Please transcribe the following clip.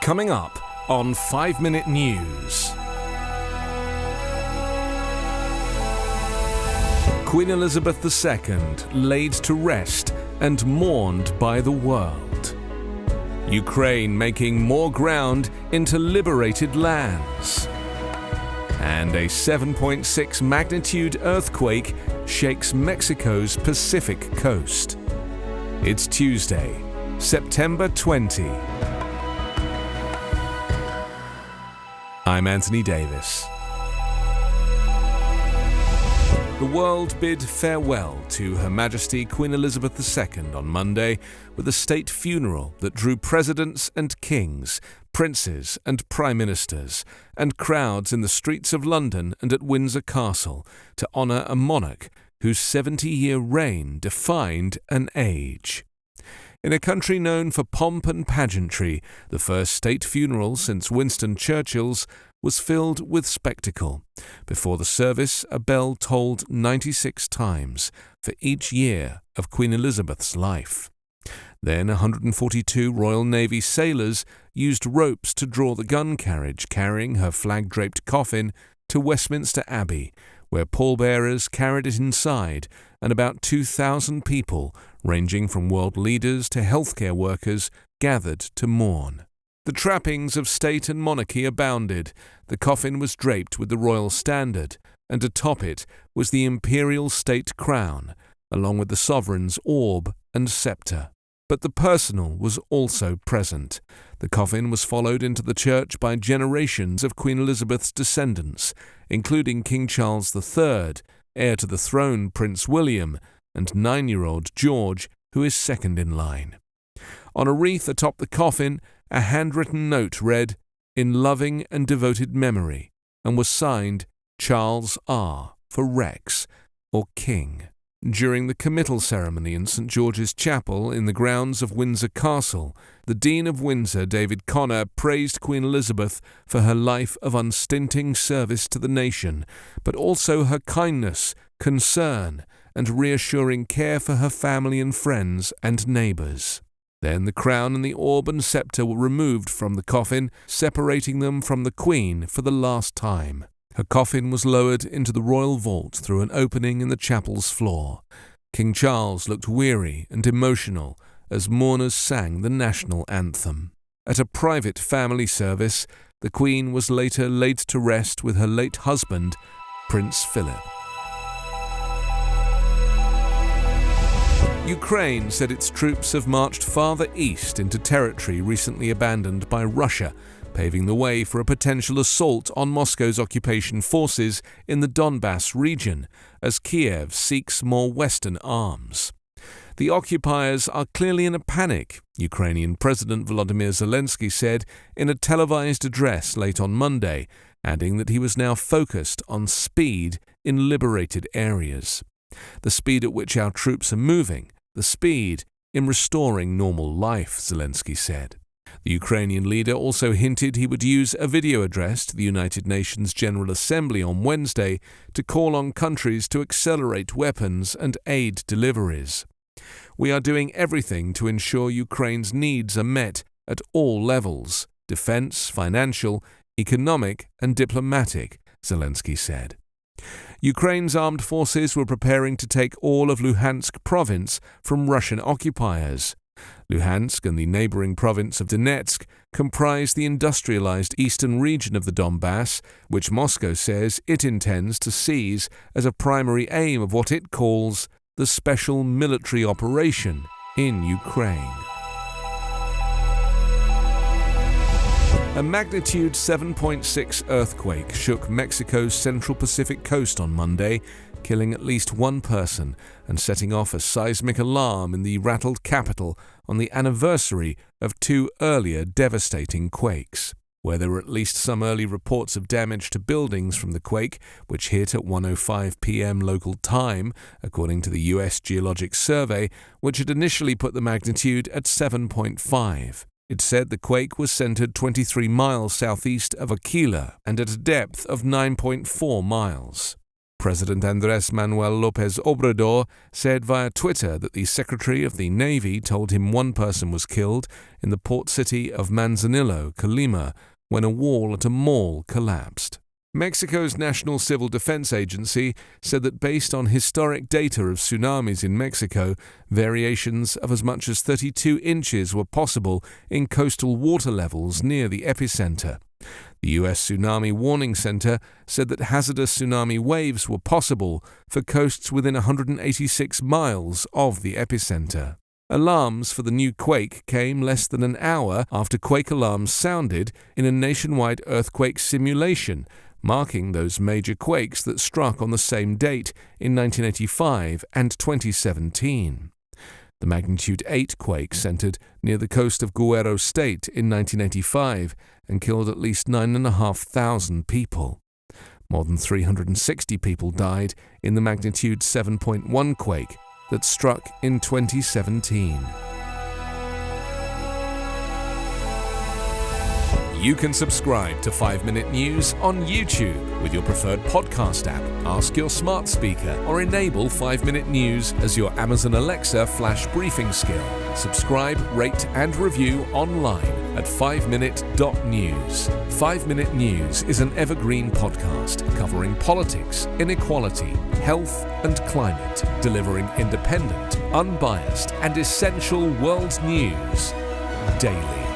Coming up on 5 Minute News. Queen Elizabeth II laid to rest and mourned by the world. Ukraine making more ground into liberated lands. And a 7.6 magnitude earthquake shakes Mexico's Pacific coast. It's Tuesday, September 20. I'm Anthony Davis. The world bid farewell to Her Majesty Queen Elizabeth II on Monday with a state funeral that drew presidents and kings, princes and prime ministers, and crowds in the streets of London and at Windsor Castle to honour a monarch whose 70-year reign defined an age. In a country known for pomp and pageantry, the first state funeral since Winston Churchill's was filled with spectacle. Before the service, a bell tolled 96 times for each year of Queen Elizabeth's life. Then 142 Royal Navy sailors used ropes to draw the gun carriage carrying her flag-draped coffin to Westminster Abbey, where pallbearers carried it inside, and about 2,000 people, ranging from world leaders to healthcare workers, gathered to mourn. The trappings of state and monarchy abounded. The coffin was draped with the royal standard, and atop it was the imperial state crown, along with the sovereign's orb and sceptre. But the personal was also present. The coffin was followed into the church by generations of Queen Elizabeth's descendants, including King Charles III, heir to the throne Prince William, and 9-year-old George, who is second in line. On a wreath atop the coffin, a handwritten note read, "In loving and devoted memory," and was signed Charles R. for Rex, or King. During the committal ceremony in St. George's Chapel in the grounds of Windsor Castle, the Dean of Windsor, David Connor, praised Queen Elizabeth for her life of unstinting service to the nation, but also her kindness, concern, and reassuring care for her family and friends and neighbours. Then the crown and the orb and sceptre were removed from the coffin, separating them from the Queen for the last time. Her coffin was lowered into the royal vault through an opening in the chapel's floor. King Charles looked weary and emotional as mourners sang the national anthem. At a private family service, the Queen was later laid to rest with her late husband, Prince Philip. Ukraine said its troops have marched farther east into territory recently abandoned by Russia, paving the way for a potential assault on Moscow's occupation forces in the Donbass region, as Kiev seeks more Western arms. The occupiers are clearly in a panic, Ukrainian President Volodymyr Zelensky said in a televised address late on Monday, adding that he was now focused on speed in liberated areas. The speed at which our troops are moving, the speed in restoring normal life, Zelensky said. The Ukrainian leader also hinted he would use a video address to the United Nations General Assembly on Wednesday to call on countries to accelerate weapons and aid deliveries. "We are doing everything to ensure Ukraine's needs are met at all levels: defense, financial, economic, and diplomatic," Zelensky said. Ukraine's armed forces were preparing to take all of Luhansk province from Russian occupiers. Luhansk and the neighboring province of Donetsk comprise the industrialized eastern region of the Donbass, which Moscow says it intends to seize as a primary aim of what it calls the special military operation in Ukraine. A magnitude 7.6 earthquake shook Mexico's central Pacific coast on Monday, killing at least one person and setting off a seismic alarm in the rattled capital on the anniversary of two earlier devastating quakes. Where there were at least some early reports of damage to buildings from the quake, which hit at 1:05 p.m. local time, according to the U.S. Geologic Survey, which had initially put the magnitude at 7.5. It said the quake was centered 23 miles southeast of Aquila and at a depth of 9.4 miles. President Andrés Manuel López Obrador said via Twitter that the Secretary of the Navy told him one person was killed in the port city of Manzanillo, Colima, when a wall at a mall collapsed. Mexico's National Civil Defense Agency said that based on historic data of tsunamis in Mexico, variations of as much as 32 inches were possible in coastal water levels near the epicenter. The U.S. Tsunami Warning Center said that hazardous tsunami waves were possible for coasts within 186 miles of the epicenter. Alarms for the new quake came less than an hour after quake alarms sounded in a nationwide earthquake simulation, marking those major quakes that struck on the same date in 1985 and 2017. The magnitude 8 quake centered near the coast of Guerrero State in 1985 and killed at least 9,500 people. More than 360 people died in the magnitude 7.1 quake that struck in 2017. You can subscribe to 5 Minute News on YouTube with your preferred podcast app. Ask your smart speaker or enable 5 Minute News as your Amazon Alexa flash briefing skill. Subscribe, rate and review online at 5minute.news. 5 Minute News is an Evergreen podcast covering politics, inequality, health and climate, delivering independent, unbiased and essential world news daily.